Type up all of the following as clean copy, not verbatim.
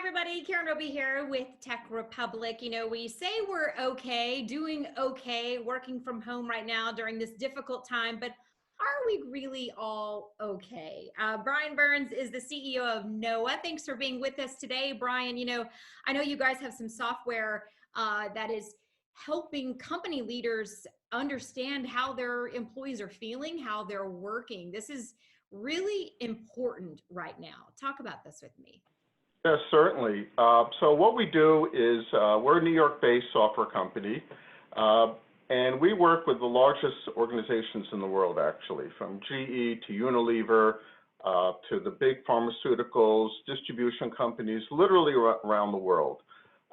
everybody, Karen Roby here with Tech Republic. You know, we say we're okay, doing okay, working from home right now during this difficult time, but are we really all okay? Brian Burns is the CEO of Noah. Thanks for being with us today, Brian. You know, I know you guys have some software that is helping company leaders understand how their employees are feeling, how they're working. This is really important right now. Talk about this with me. Yes, certainly. So what we do is we're a New York-based software company, and we work with the largest organizations in the world, actually, from GE to Unilever to the big pharmaceuticals, distribution companies, literally around the world.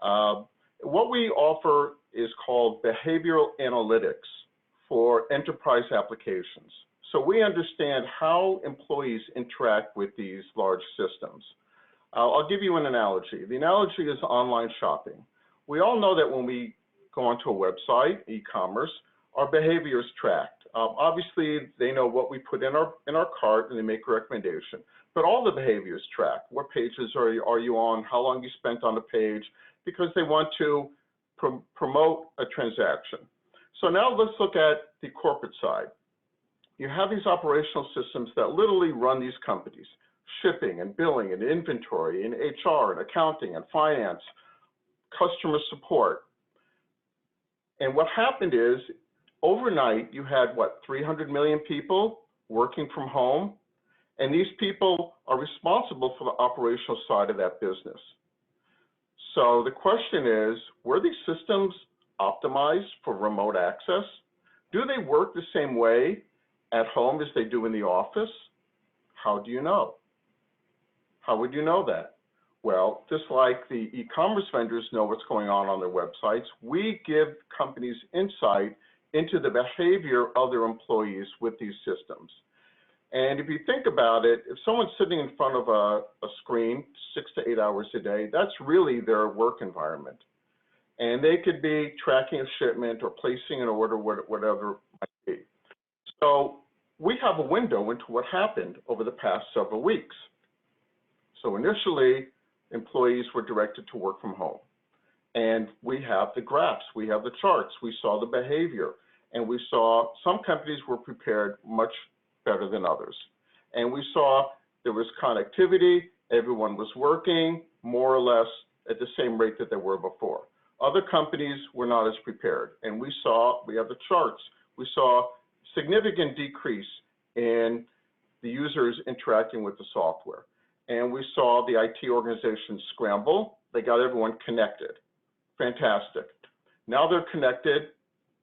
What we offer is called behavioral analytics for enterprise applications. So we understand how employees interact with these large systems. I'll give you an analogy. The analogy is online shopping. We all know that when we go onto a website, e-commerce, our behavior is tracked. Obviously, they know what we put in our cart and they make a recommendation, but all the behavior is tracked. What pages are you on? How long you spent on the page? Because they want to promote a transaction. So now let's look at the corporate side. You have these operational systems that literally run these companies. Shipping and billing and inventory and HR and accounting and finance, customer support. And what happened is overnight you had, 300 million people working from home, and these people are responsible for the operational side of that business. So the question is, were these systems optimized for remote access? Do they work the same way at home as they do in the office? How do you know? How would you know that? Well, just like the e-commerce vendors know what's going on their websites, we give companies insight into the behavior of their employees with these systems. And if you think about it, if someone's sitting in front of a screen 6 to 8 hours a day, that's really their work environment. And they could be tracking a shipment or placing an order, whatever it might be. So we have a window into what happened over the past several weeks. So initially, employees were directed to work from home. And we have the graphs, we have the charts, we saw the behavior, and we saw some companies were prepared much better than others. And we saw there was connectivity, everyone was working more or less at the same rate that they were before. Other companies were not as prepared. And we have the charts, we saw significant decrease in the users interacting with the software. And we saw the IT organization scramble. They got everyone connected. Fantastic. Now they're connected.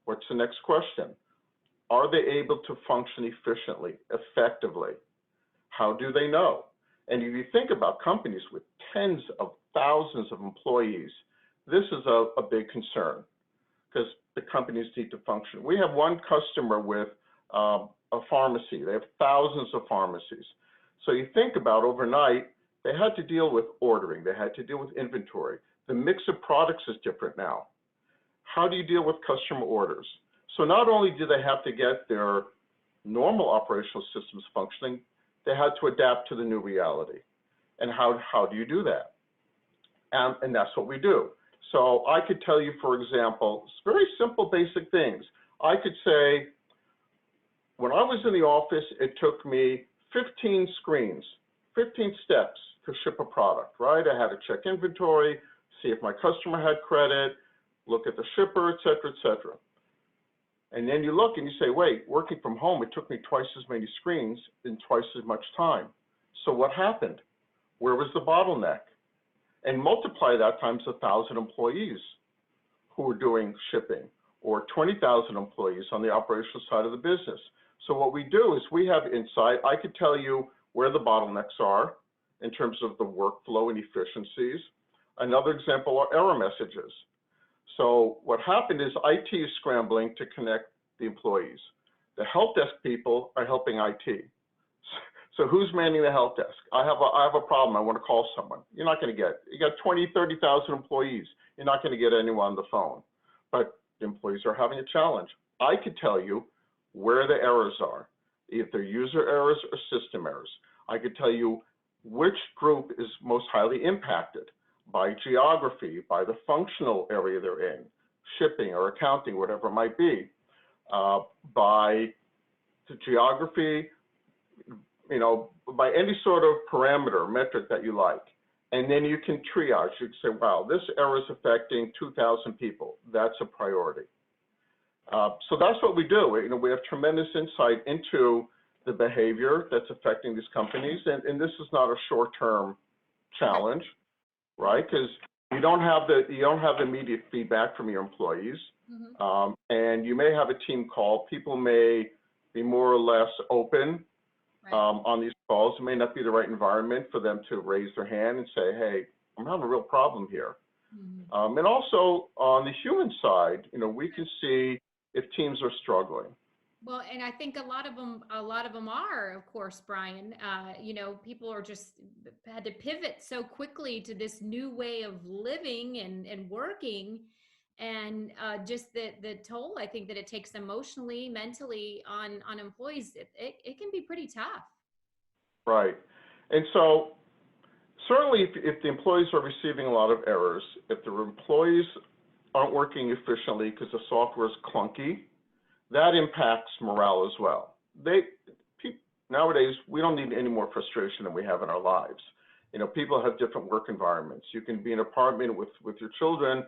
What's the next question? Are they able to function efficiently, effectively? How do they know? And if you think about companies with tens of thousands of employees, this is a big concern because the companies need to function. We have one customer with a pharmacy. They have thousands of pharmacies. So you think about overnight, they had to deal with ordering, they had to deal with inventory. The mix of products is different now. How do you deal with customer orders? So not only do they have to get their normal operational systems functioning, they had to adapt to the new reality. And how do you do that? And that's what we do. So I could tell you, for example, very simple, basic things. I could say, when I was in the office, it took me 15 screens, 15 steps to ship a product, right? I had to check inventory, see if my customer had credit, look at the shipper, et cetera, And then you look and you say, wait, working from home, it took me twice as many screens in twice as much time. So what happened? Where was the bottleneck? And multiply that times 1,000 employees who were doing shipping, or 20,000 employees on the operational side of the business. So what we do is we have insight. I could tell you where the bottlenecks are in terms of the workflow and efficiencies. Another example are error messages. So what happened is IT is scrambling to connect the employees. The help desk people are helping IT. So who's manning the help desk? I have a problem. I want to call someone. You're not going to get it. You got 20, 30,000 employees. You're not going to get anyone on the phone. But the employees are having a challenge. I could tell you where the errors are, if they're user errors or system errors. I could tell you which group is most highly impacted by geography, by the functional area they're in, shipping or accounting, whatever it might be, by the geography, by any sort of parameter, metric that you like. And then you can triage. You can say, wow, this error is affecting 2,000 people. That's a priority. So that's what we do. We have tremendous insight into the behavior that's affecting these companies. And this is not a short-term challenge, right? Because you don't have the immediate feedback from your employees. Mm-hmm. And you may have a team call. People may be more or less open on these calls. It may not be the right environment for them to raise their hand and say, hey, I'm having a real problem here. Mm-hmm. And also on the human side, we can see if teams are struggling. Well, and I think a lot of them are, of course, Brian. People are just had to pivot so quickly to this new way of living and working, and just the toll I think that it takes emotionally, mentally on employees. It can be pretty tough. Right, and so certainly if the employees are receiving a lot of errors, if the employees aren't working efficiently because the software is clunky, that impacts morale as well. Nowadays, we don't need any more frustration than we have in our lives. People have different work environments. You can be in an apartment with your children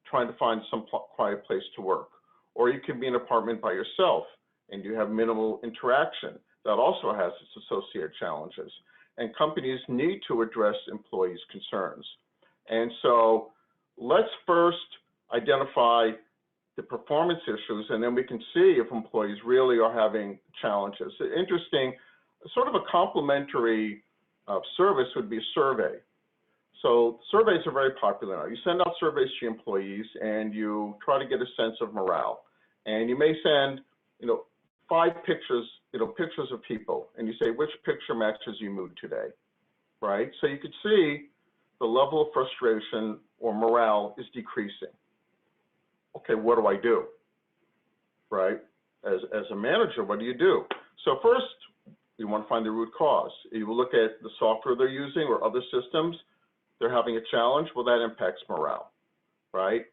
trying to find some quiet place to work. Or you can be in an apartment by yourself and you have minimal interaction. That also has its associated challenges. And companies need to address employees' concerns. And so let's first identify the performance issues, and then we can see if employees really are having challenges. Interesting, sort of a complementary service would be a survey. So surveys are very popular now. You send out surveys to your employees and you try to get a sense of morale. And you may send, 5 pictures, pictures of people, and you say, which picture matches your mood today, right? So you could see the level of frustration or morale is decreasing. Okay, what do I do, right? As a manager, what do you do? So first, you want to find the root cause. You will look at the software they're using or other systems. They're having a challenge. Well, that impacts morale, right?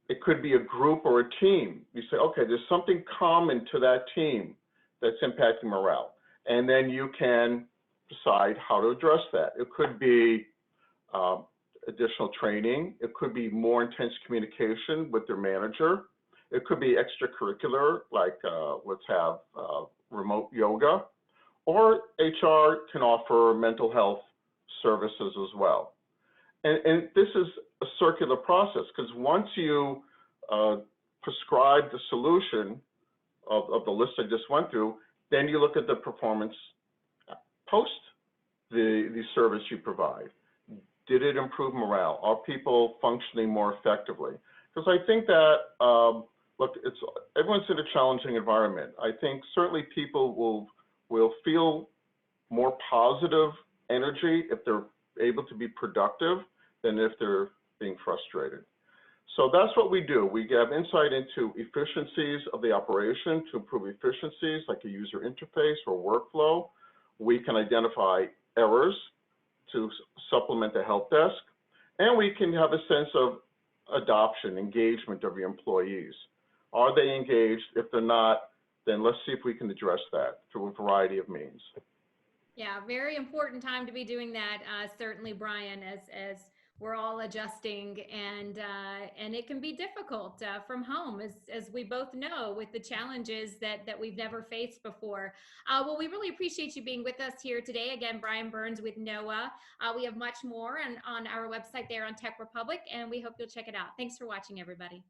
It could be a group or a team. You say, okay, there's something common to that team that's impacting morale. And then you can decide how to address that. It could be additional training. It could be more intense communication with their manager. It could be extracurricular, like let's have remote yoga, or HR can offer mental health services as well. And this is a circular process, because once you prescribe the solution of the list I just went through, then you look at the performance post the service you provide. Did it improve morale? Are people functioning more effectively? Because I think that, look, everyone's in a challenging environment. I think certainly people will feel more positive energy if they're able to be productive than if they're being frustrated. So that's what we do. We have insight into efficiencies of the operation to improve efficiencies like a user interface or workflow. We can identify errors to supplement the help desk, and we can have a sense of adoption, engagement of your employees. Are they engaged? If they're not, then let's see if we can address that through a variety of means. Yeah, very important time to be doing that. Certainly, Brian, as we're all adjusting, and it can be difficult from home, as we both know, with the challenges that we've never faced before. Well, we really appreciate you being with us here today. Again, Brian Burns with NOAA. We have much more on our website there on Tech Republic, and we hope you'll check it out. Thanks for watching, everybody.